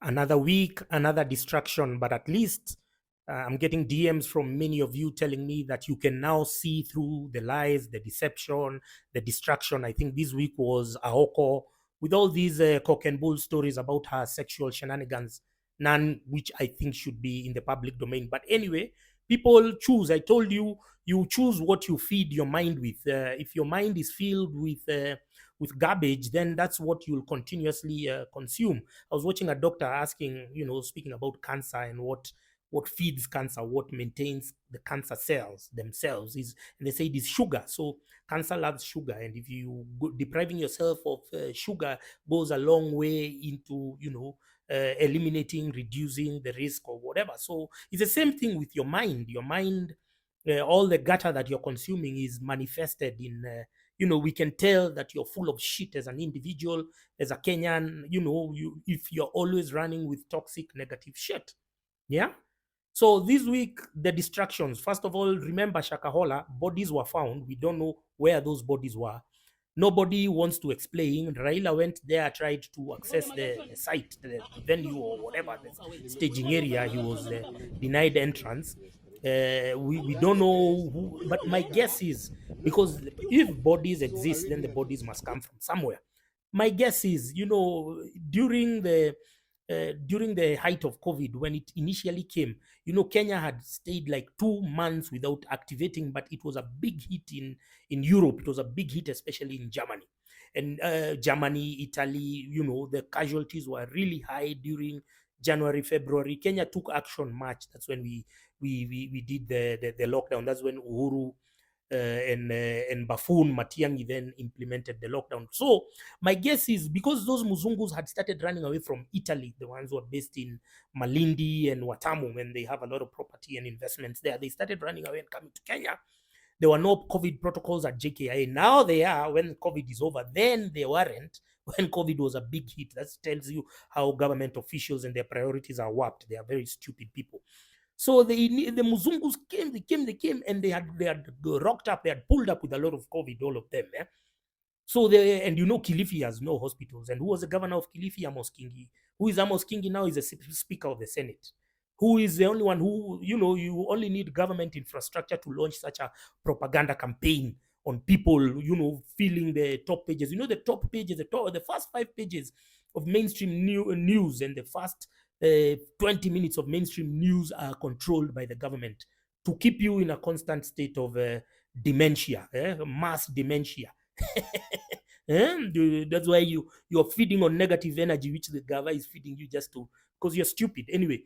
Another week, another distraction, but at least I'm getting DMs from many of you telling me that you can now see through the lies, the deception, the distraction. I think this week was Aoko with all these cock and bull stories about her sexual shenanigans, none which I think should be in the public domain. But anyway, people choose. I told you, you choose what you feed your mind with. If your mind is filled with garbage, then that's what you'll continuously consume. I was watching a doctor asking, speaking about cancer and what feeds cancer, what maintains the cancer cells themselves is, and they say it is sugar. So cancer loves sugar, and if you depriving yourself of sugar goes a long way into eliminating, reducing the risk or whatever. So it's the same thing with your mind. Your mind, all the gutter that you're consuming is manifested in we can tell that you're full of shit as an individual, as a Kenyan, if you're always running with toxic negative shit. Yeah. So this week, the distractions. First of all, remember Shakahola, bodies were found. We don't know where those bodies were. Nobody wants to explain. Raila went there, tried to access the site, the venue or whatever, the staging area. He was denied entrance. We don't know who, but my guess is, because if bodies exist, then the bodies must come from somewhere. My guess is, during the height of COVID, when it initially came, Kenya had stayed like 2 months without activating, but it was a big hit in Europe. It was a big hit, especially in Germany. And Germany, Italy, the casualties were really high during January, February. Kenya took action March. That's when we did the lockdown. That's when Uhuru and Buffoon Matiang'i then implemented the lockdown. So my guess is, because those Muzungus had started running away from Italy, the ones who are based in Malindi and Watamu, when they have a lot of property and investments there, they started running away and coming to Kenya. There were no COVID protocols at JKIA. Now they are when COVID is over. Then they weren't when COVID was a big hit. That tells you how government officials and their priorities are warped. They are very stupid people. So the Muzungus they came, and they had rocked up, they had pulled up with a lot of COVID, all of them. So and Kilifi has no hospitals. And who was the governor of Kilifi? Amos Kingi. Who is Amos Kingi now? Is the Speaker of the Senate. Who is the only one who, you only need government infrastructure to launch such a propaganda campaign on people, filling the top pages. The top pages, the first 5 pages of mainstream news, and the first 20 minutes of mainstream news are controlled by the government to keep you in a constant state of dementia, mass dementia. That's why you're feeding on negative energy, which the government is feeding you just to, because you're stupid. Anyway,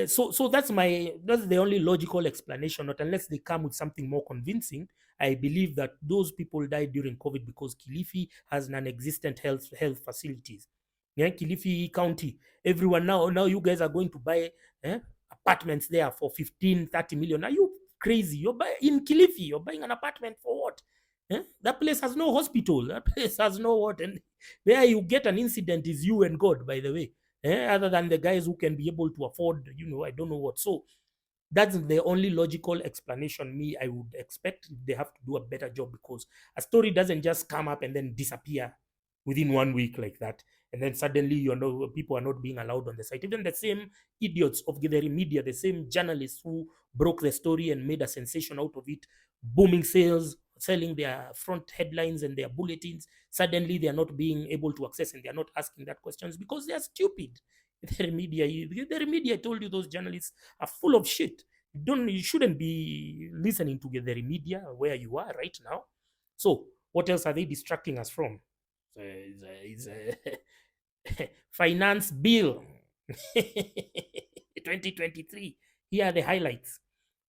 so that's the only logical explanation. Not unless they come with something more convincing. I believe that those people died during COVID because Kilifi has non-existent health facilities. Yeah, Kilifi County. Everyone now you guys are going to buy apartments there for 15-30 million. Are you crazy? You're buying in Kilifi. You're buying an apartment for what? That place has no hospital. That place has no what. And where you get an incident is you and God, by the way. Other than the guys who can be able to afford, I don't know what. So that's the only logical explanation I would expect. They have to do a better job, because a story doesn't just come up and then disappear within 1 week like that. And then suddenly, people are not being allowed on the site. Even the same idiots of the media, the same journalists who broke the story and made a sensation out of it, booming sales, selling their front headlines and their bulletins, suddenly they are not being able to access, and they are not asking that questions because they are stupid. The media told you those journalists are full of shit. You shouldn't be listening to the media where you are right now. So what else are they distracting us from? It's a finance bill 2023. Here are the highlights.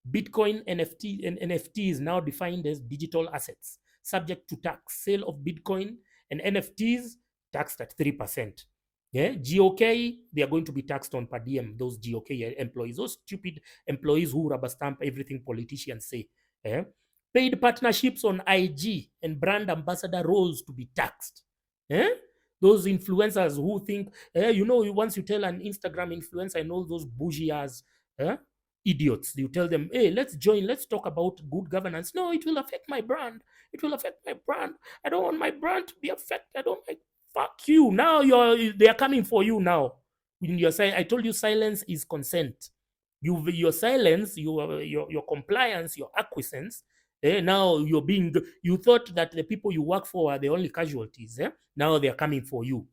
Bitcoin NFT is now defined as digital assets subject to tax. Sale of Bitcoin and NFTs taxed at 3%. Yeah, GOK, they are going to be taxed on per diem, those GOK employees, those stupid employees who rubber stamp everything politicians say. Yeah? Paid partnerships on IG and brand ambassador roles to be taxed. Yeah? Those influencers who think, once you tell an Instagram influencer and all those bougie idiots, you tell them, hey, let's join, let's talk about good governance. No, it will affect my brand. It will affect my brand. I don't want my brand to be affected. I don't like, fuck you. Now they are coming for you now. I told you silence is consent. Your silence, your compliance, your acquiescence. Now you thought that the people you work for are the only casualties. Now they are coming for you.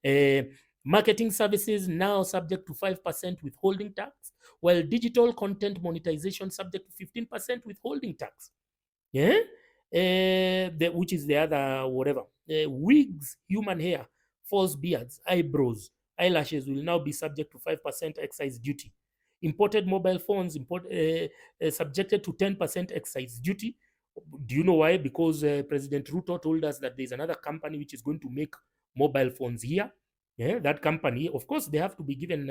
Eh, marketing services now subject to 5% withholding tax, while digital content monetization subject to 15% withholding tax. Yeah, which is the other whatever. Wigs, human hair, false beards, eyebrows, eyelashes will now be subject to 5% excise duty. Imported mobile phones subjected to 10% excise duty. Do you know why? Because President Ruto told us that there's another company which is going to make mobile phones here. Yeah, that company, of course, they have to be given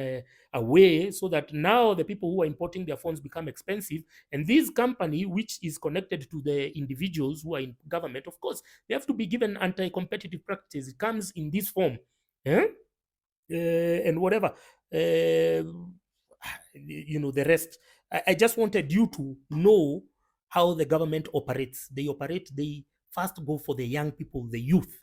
a way so that now the people who are importing their phones become expensive. And this company, which is connected to the individuals who are in government, of course, they have to be given anti-competitive practices. It comes in this form. Yeah? And whatever. The rest. I just wanted you to know how the government operates. They first go for the young people, the youth.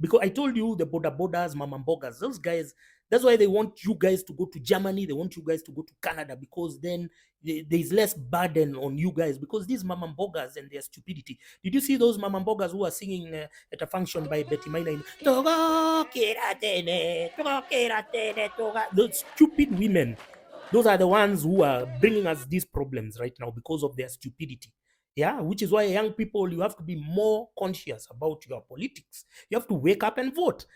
Because I told you the boda bodas, mamambogas, those guys, that's why they want you guys to go to Germany, they want you guys to go to Canada, because then there's less burden on you guys. Because these mamambogas and their stupidity. Did you see those mamambogas who are singing at a function by Betty Miner? Togo kiratene, togo kiratene, togo. Those stupid women, those are the ones who are bringing us these problems right now because of their stupidity. Yeah, which is why young people, you have to be more conscious about your politics. You have to wake up and vote.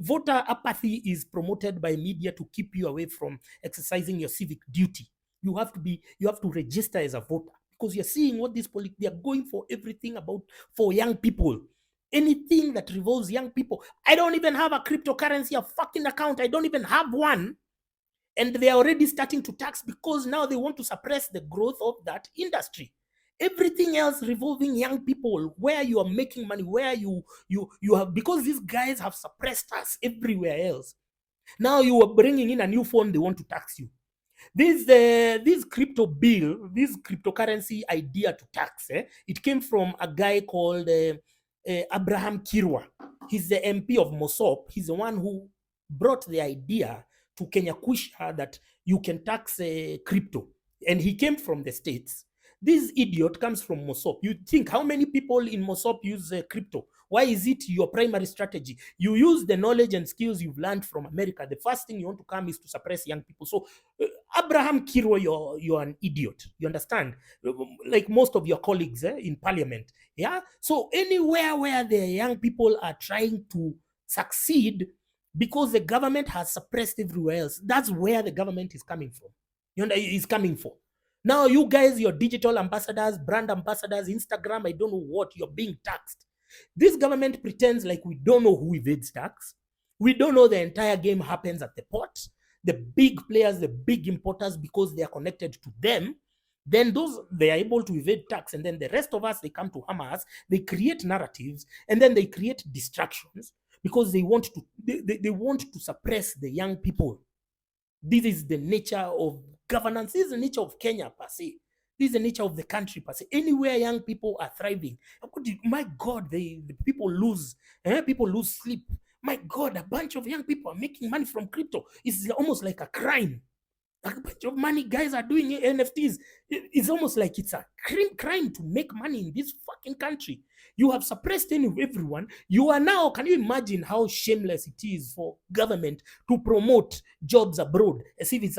Voter apathy is promoted by media to keep you away from exercising your civic duty. You have to register as a voter, because you're seeing what they are going for everything about for young people. Anything that revolves young people. I don't even have a cryptocurrency, a fucking account. I don't even have one. And they are already starting to tax because now they want to suppress the growth of that industry. Everything else revolving young people, where you are making money, where you have, because these guys have suppressed us everywhere else. Now you are bringing in a new phone, they want to tax you. This crypto bill, this cryptocurrency idea to tax, it came from a guy called Abraham Kirwa. He's the MP of Mosop. He's the one who brought the idea to Kenya Kusha that you can tax crypto. And he came from the States. This idiot comes from Mosop. You think, how many people in Mosop use crypto? Why is it your primary strategy? You use the knowledge and skills you've learned from America. The first thing you want to come is to suppress young people. So, Abraham Kiro, you're an idiot. You understand? Like most of your colleagues in parliament. Yeah. So, anywhere where the young people are trying to succeed because the government has suppressed everywhere else, that's where the government is coming from. You know, is coming for. Now, you guys, your digital ambassadors, brand ambassadors, Instagram, I don't know what, you're being taxed. This government pretends like we don't know who evades tax. We don't know the entire game happens at the port. The big players, the big importers, because they are connected to them, then they are able to evade tax. And then the rest of us, they come to hammer us. They create narratives, and then they create distractions because they want to suppress the young people. This is the nature of governance. This is the nature of Kenya per se. This is the nature of the country per se. Anywhere young people are thriving, my God, the people lose. People lose sleep. My God, a bunch of young people are making money from crypto. It's almost like a crime. A bunch of money guys are doing NFTs. It's almost like it's a crime to make money in this fucking country. You have suppressed everyone. You are now, can you imagine how shameless it is for government to promote jobs abroad as if it's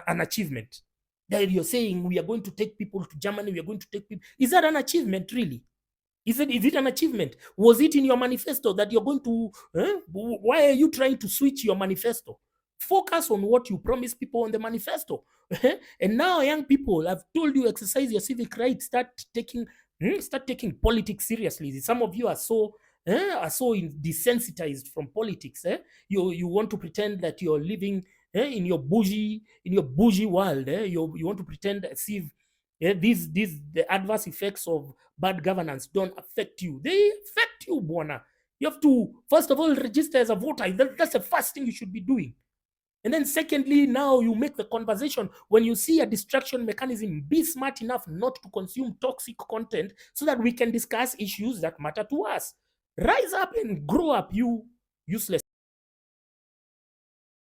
an achievement? That you're saying we are going to take people to Germany, we are going to take people. Is that an achievement really? Is it an achievement? Was it in your manifesto that you're going to, why are you trying to switch your manifesto? Focus on what you promise people on the manifesto. And now, young people, I've told you, exercise your civic rights, start taking politics seriously. Some of you are so desensitized from politics. You want to pretend that you're living in your bougie world. You want to pretend as if the adverse effects of bad governance don't affect you. They affect you, Buona. You have to, first of all, register as a voter. That's the first thing you should be doing. And then secondly, now you make the conversation. When you see a distraction mechanism, be smart enough not to consume toxic content so that we can discuss issues that matter to us. Rise up and grow up, you useless.